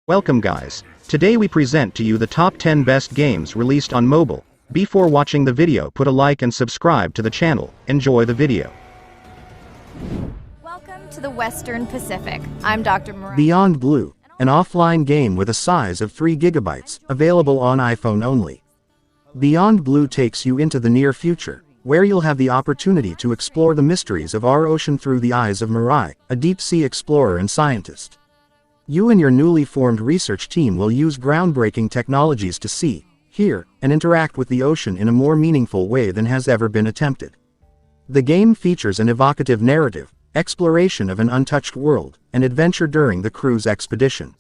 Welcome guys. Today we present to you the top 10 best games released on mobile. Before watching the video, put a like and subscribe to the channel. Enjoy the video. Welcome to the Western Pacific. I'm Dr. Moran. Beyond Blue, an offline game with a size of 3 gigabytes, available on iPhone only. Beyond Blue takes you into the near future, where you'll have the opportunity to explore the mysteries of our ocean through the eyes of Mirai, a deep-sea explorer and scientist. You and your newly formed research team will use groundbreaking technologies to see, hear, and interact with the ocean in a more meaningful way than has ever been attempted. The game features an evocative narrative, exploration of an untouched world, and adventure during the cruise expedition.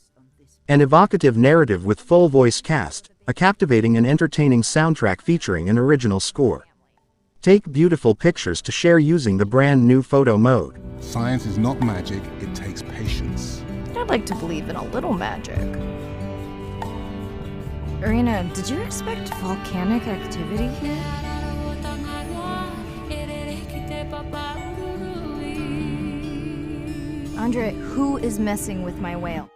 An evocative narrative with full voice cast, a captivating and entertaining soundtrack featuring an original score. Take beautiful pictures to share using the brand new photo mode. Science is not magic, it takes patience. I'd like to believe in a little magic. Irina, did you expect volcanic activity here? Andre, who is messing with my whale?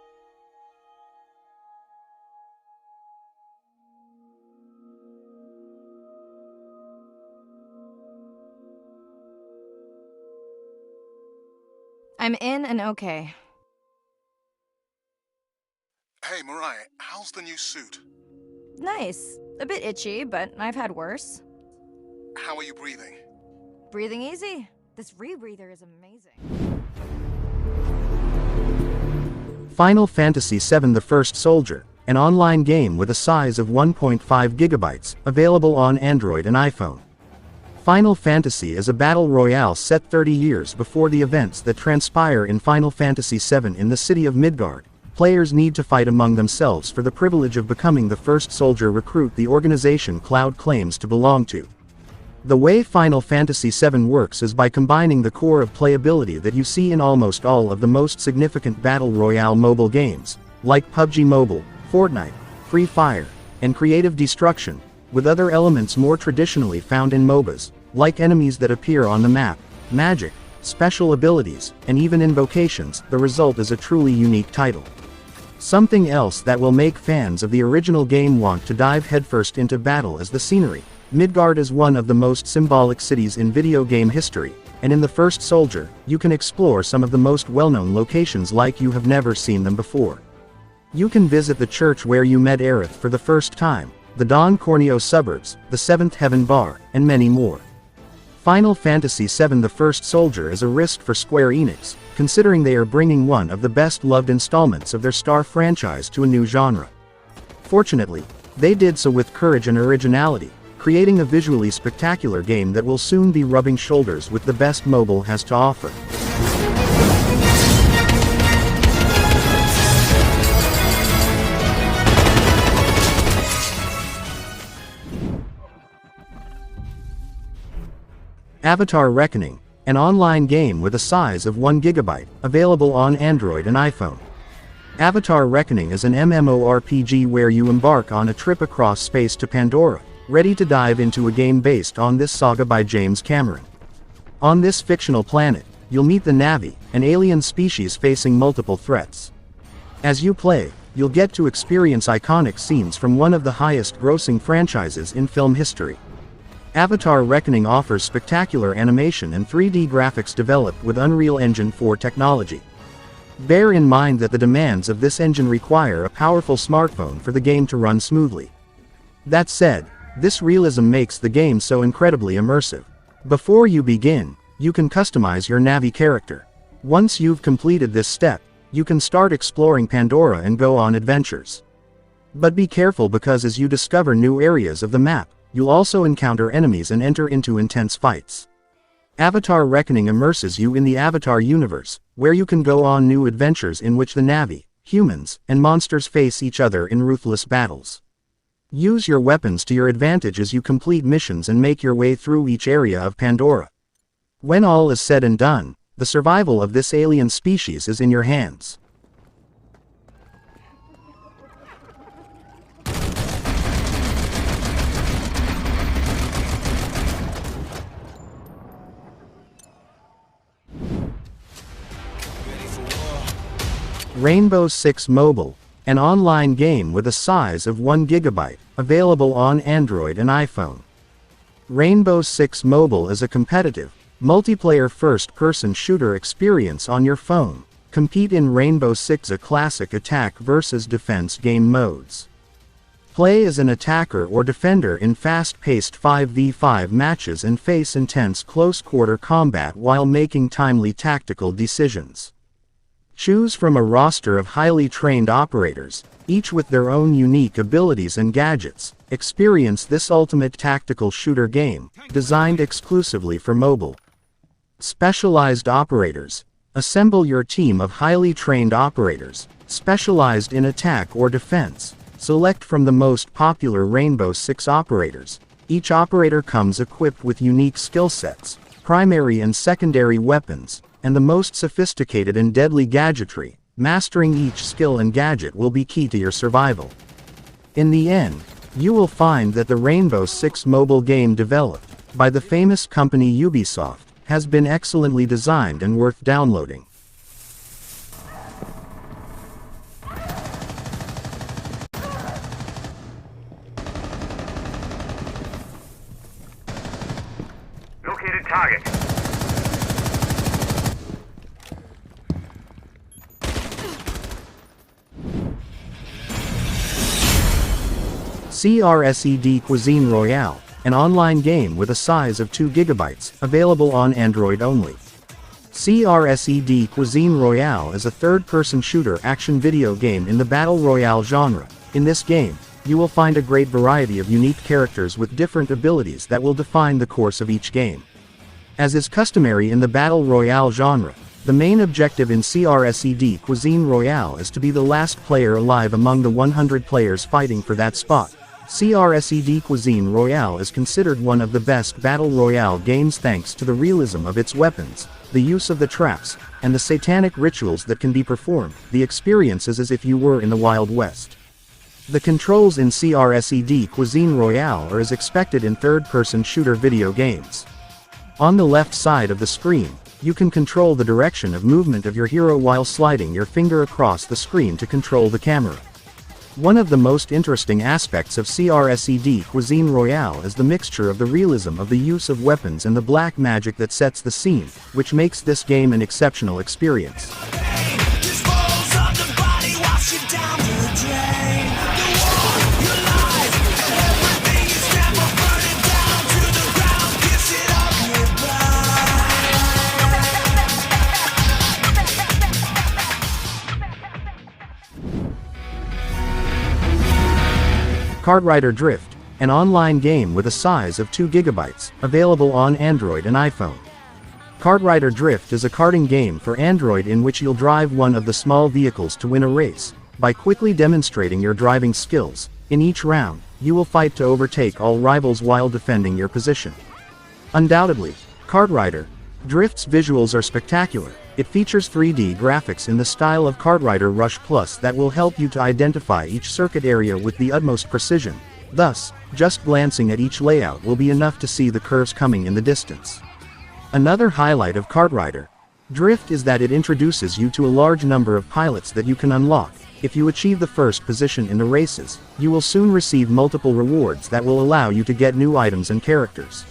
I'm in and okay. Hey, Mariah, how's the new suit? Nice. A bit itchy, but I've had worse. How are you breathing? Breathing easy. This rebreather is amazing. Final Fantasy VII The First Soldier, an online game with a size of 1.5 gigabytes, available on Android and iPhone. Final Fantasy is a battle royale set 30 years before the events that transpire in Final Fantasy VII in the city of Midgard. Players need to fight among themselves for the privilege of becoming the first soldier recruit the organization Cloud claims to belong to. The way Final Fantasy VII works is by combining the core of playability that you see in almost all of the most significant battle royale mobile games, like PUBG Mobile, Fortnite, Free Fire, and Creative Destruction, with other elements more traditionally found in MOBAs, like enemies that appear on the map, magic, special abilities, and even invocations. The result is a truly unique title. Something else that will make fans of the original game want to dive headfirst into battle is the scenery. Midgard is one of the most symbolic cities in video game history, and in The First Soldier, you can explore some of the most well-known locations like you have never seen them before. You can visit the church where you met Aerith for the first time, the Don Corneo suburbs, the Seventh Heaven Bar, and many more. Final Fantasy VII The First Soldier is a risk for Square Enix, considering they are bringing one of the best-loved installments of their star franchise to a new genre. Fortunately, they did so with courage and originality, creating a visually spectacular game that will soon be rubbing shoulders with the best mobile has to offer. Avatar Reckoning, an online game with a size of 1 gigabyte, available on Android and iPhone. Avatar Reckoning is an MMORPG where you embark on a trip across space to Pandora, ready to dive into a game based on this saga by James Cameron. On this fictional planet, you'll meet the Na'vi, an alien species facing multiple threats. As you play, you'll get to experience iconic scenes from one of the highest-grossing franchises in film history. Avatar Reckoning offers spectacular animation and 3D graphics developed with Unreal Engine 4 technology. Bear in mind that the demands of this engine require a powerful smartphone for the game to run smoothly. That said, this realism makes the game so incredibly immersive. Before you begin, you can customize your Na'vi character. Once you've completed this step, you can start exploring Pandora and go on adventures. But be careful, because as you discover new areas of the map, you'll also encounter enemies and enter into intense fights. Avatar Reckoning immerses you in the Avatar universe, where you can go on new adventures in which the Na'vi, humans, and monsters face each other in ruthless battles. Use your weapons to your advantage as you complete missions and make your way through each area of Pandora. When all is said and done, the survival of this alien species is in your hands. Rainbow Six Mobile, an online game with a size of 1 GB, available on Android and iPhone. Rainbow Six Mobile is a competitive, multiplayer first-person shooter experience on your phone. Compete in Rainbow Six, a classic attack versus defense game modes. Play as an attacker or defender in fast-paced 5v5 matches and face intense close-quarter combat while making timely tactical decisions. Choose from a roster of highly trained operators, each with their own unique abilities and gadgets. Experience this ultimate tactical shooter game, designed exclusively for mobile. Specialized operators. Assemble your team of highly trained operators, specialized in attack or defense. Select from the most popular Rainbow Six operators. Each operator comes equipped with unique skill sets, primary and secondary weapons, and the most sophisticated and deadly gadgetry. Mastering each skill and gadget will be key to your survival. In the end, you will find that the Rainbow Six mobile game, developed by the famous company Ubisoft, has been excellently designed and worth downloading. Located target. CRSED Cuisine Royale, an online game with a size of 2 GB, available on Android only. CRSED Cuisine Royale is a third-person shooter action video game in the Battle Royale genre. In this game, you will find a great variety of unique characters with different abilities that will define the course of each game. As is customary in the Battle Royale genre, the main objective in CRSED Cuisine Royale is to be the last player alive among the 100 players fighting for that spot. CRSED Cuisine Royale is considered one of the best Battle Royale games thanks to the realism of its weapons, the use of the traps, and the satanic rituals that can be performed. The experience is as if you were in the Wild West. The controls in CRSED Cuisine Royale are as expected in third-person shooter video games. On the left side of the screen, you can control the direction of movement of your hero while sliding your finger across the screen to control the camera. One of the most interesting aspects of CRSED Cuisine Royale is the mixture of the realism of the use of weapons and the black magic that sets the scene, which makes this game an exceptional experience. Kart Rider Drift, an online game with a size of 2 GB, available on Android and iPhone. Kart Rider Drift is a karting game for Android in which you'll drive one of the small vehicles to win a race. By quickly demonstrating your driving skills, in each round, you will fight to overtake all rivals while defending your position. Undoubtedly, Kart Rider Drift's visuals are spectacular. It features 3D graphics in the style of Kart Rider Rush Plus that will help you to identify each circuit area with the utmost precision. Thus, just glancing at each layout will be enough to see the curves coming in the distance. Another highlight of Kart Rider Drift is that it introduces you to a large number of pilots that you can unlock. If you achieve the first position in the races, you will soon receive multiple rewards that will allow you to get new items and characters.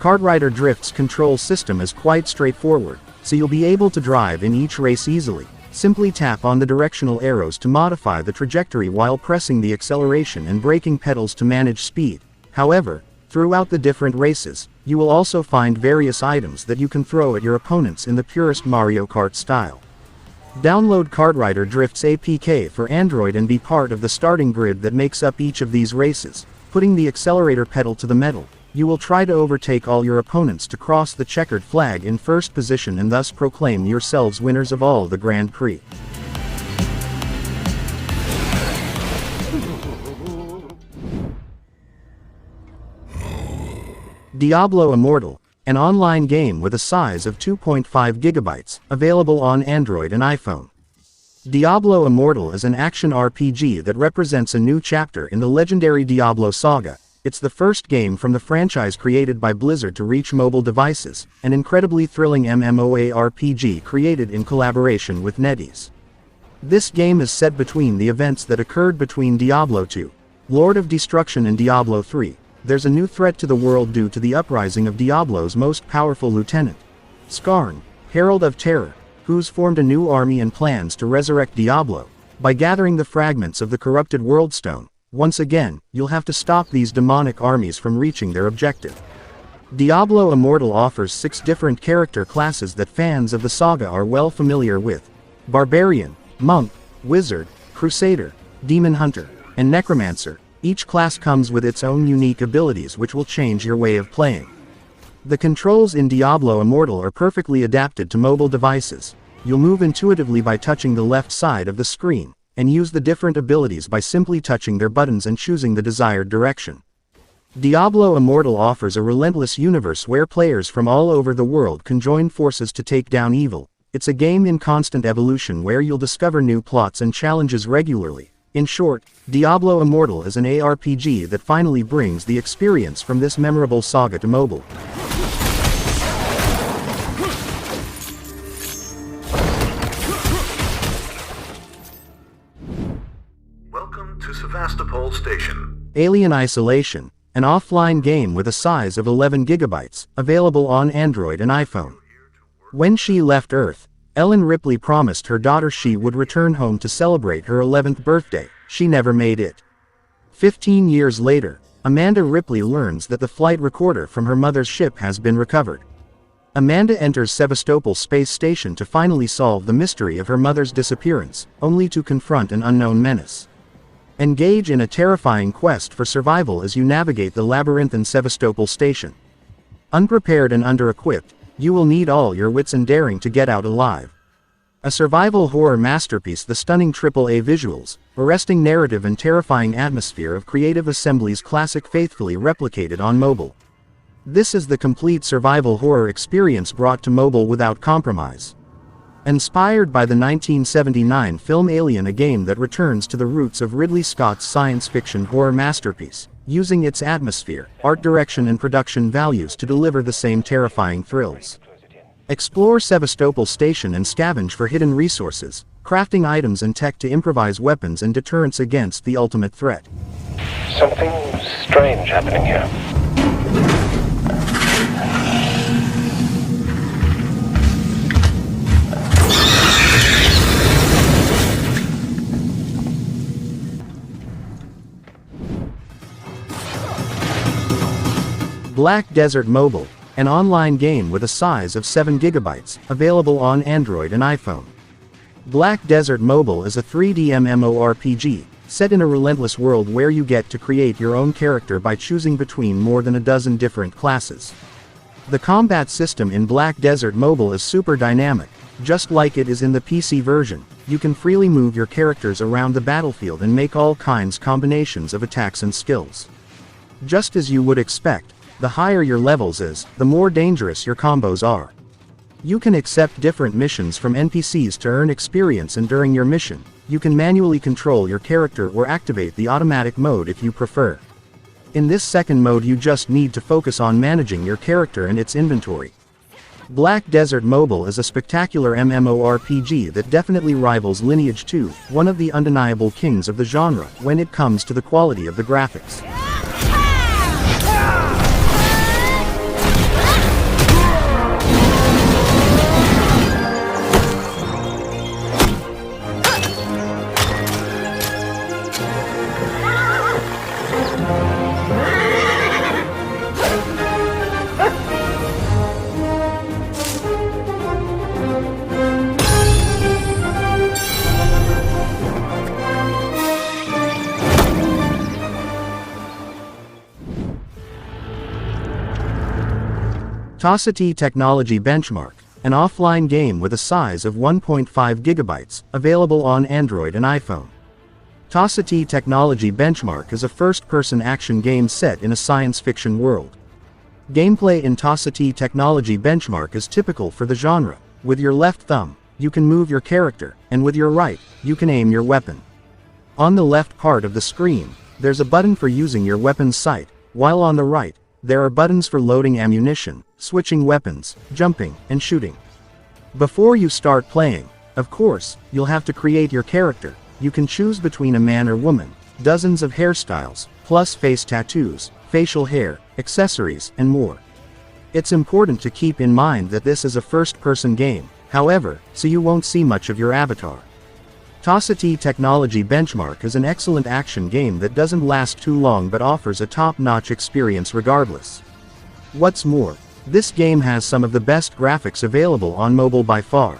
Kart Rider Drift's control system is quite straightforward, so you'll be able to drive in each race easily. Simply tap on the directional arrows to modify the trajectory while pressing the acceleration and braking pedals to manage speed. However, throughout the different races, you will also find various items that you can throw at your opponents in the purest Mario Kart style. Download Kart Rider Drift's APK for Android and be part of the starting grid that makes up each of these races. Putting the accelerator pedal to the metal, you will try to overtake all your opponents to cross the checkered flag in first position and thus proclaim yourselves winners of all the Grand Prix. Diablo Immortal, an online game with a size of 2.5 GB, available on Android and iPhone. Diablo Immortal is an action RPG that represents a new chapter in the legendary Diablo saga. It's the first game from the franchise created by Blizzard to reach mobile devices, an incredibly thrilling MMORPG created in collaboration with NetEase. This game is set between the events that occurred between Diablo 2, Lord of Destruction, and Diablo 3. There's a new threat to the world due to the uprising of Diablo's most powerful lieutenant, Skarn, Herald of Terror, who's formed a new army and plans to resurrect Diablo. By gathering the fragments of the corrupted World Stone, once again, you'll have to stop these demonic armies from reaching their objective. Diablo Immortal offers 6 different character classes that fans of the saga are well familiar with: Barbarian, Monk, Wizard, Crusader, Demon Hunter, and Necromancer. Each class comes with its own unique abilities which will change your way of playing. The controls in Diablo Immortal are perfectly adapted to mobile devices. You'll move intuitively by touching the left side of the screen, and use the different abilities by simply touching their buttons and choosing the desired direction. Diablo Immortal offers a relentless universe where players from all over the world can join forces to take down evil. It's a game in constant evolution where you'll discover new plots and challenges regularly. In short, Diablo Immortal is an ARPG that finally brings the experience from this memorable saga to mobile. Welcome to Sevastopol Station. Alien Isolation, an offline game with a size of 11 gigabytes, available on Android and iPhone. When she left Earth, Ellen Ripley promised her daughter she would return home to celebrate her 11th birthday. She never made it. 15 years later, Amanda Ripley learns that the flight recorder from her mother's ship has been recovered. Amanda enters Sevastopol Space Station to finally solve the mystery of her mother's disappearance, only to confront an unknown menace. Engage in a terrifying quest for survival as you navigate the labyrinthine Sevastopol Station. Unprepared and under-equipped, you will need all your wits and daring to get out alive. A survival horror masterpiece, the stunning AAA visuals, arresting narrative and terrifying atmosphere of Creative Assembly's classic faithfully replicated on mobile. This is the complete survival horror experience brought to mobile without compromise. Inspired by the 1979 film Alien, a game that returns to the roots of Ridley Scott's science fiction horror masterpiece, using its atmosphere, art direction and production values to deliver the same terrifying thrills. Explore Sevastopol Station and scavenge for hidden resources, crafting items and tech to improvise weapons and deterrence against the ultimate threat. Something strange happening here. Black Desert Mobile, an online game with a size of 7 gigabytes, available on Android and iPhone. Black Desert Mobile is a 3D MMORPG, set in a relentless world where you get to create your own character by choosing between more than a dozen different classes. The combat system in Black Desert Mobile is super dynamic. Just like it is in the PC version, you can freely move your characters around the battlefield and make all kinds combinations of attacks and skills. Just as you would expect, the higher your levels is, the more dangerous your combos are. You can accept different missions from NPCs to earn experience, and during your mission, you can manually control your character or activate the automatic mode if you prefer. In this second mode you just need to focus on managing your character and its inventory. Black Desert Mobile is a spectacular MMORPG that definitely rivals Lineage 2, one of the undeniable kings of the genre when it comes to the quality of the graphics. Tossity Technology Benchmark, an offline game with a size of 1.5 gigabytes, available on Android and iPhone. Tossity Technology Benchmark is a first-person action game set in a science fiction world. Gameplay in Tossity Technology Benchmark is typical for the genre. With your left thumb, you can move your character, and with your right, you can aim your weapon. On the left part of the screen, there's a button for using your weapon's sight, while on the right, there are buttons for loading ammunition, switching weapons, jumping, and shooting. Before you start playing, Of course, you'll have to create your character. You can choose between a man or woman, dozens of hairstyles, plus face tattoos, facial hair, accessories, and more. It's important to keep in mind that this is a first-person game, however, so you won't see much of your avatar. Tosity Technology Benchmark is an excellent action game that doesn't last too long but offers a top-notch experience regardless. What's more, this game has some of the best graphics available on mobile by far.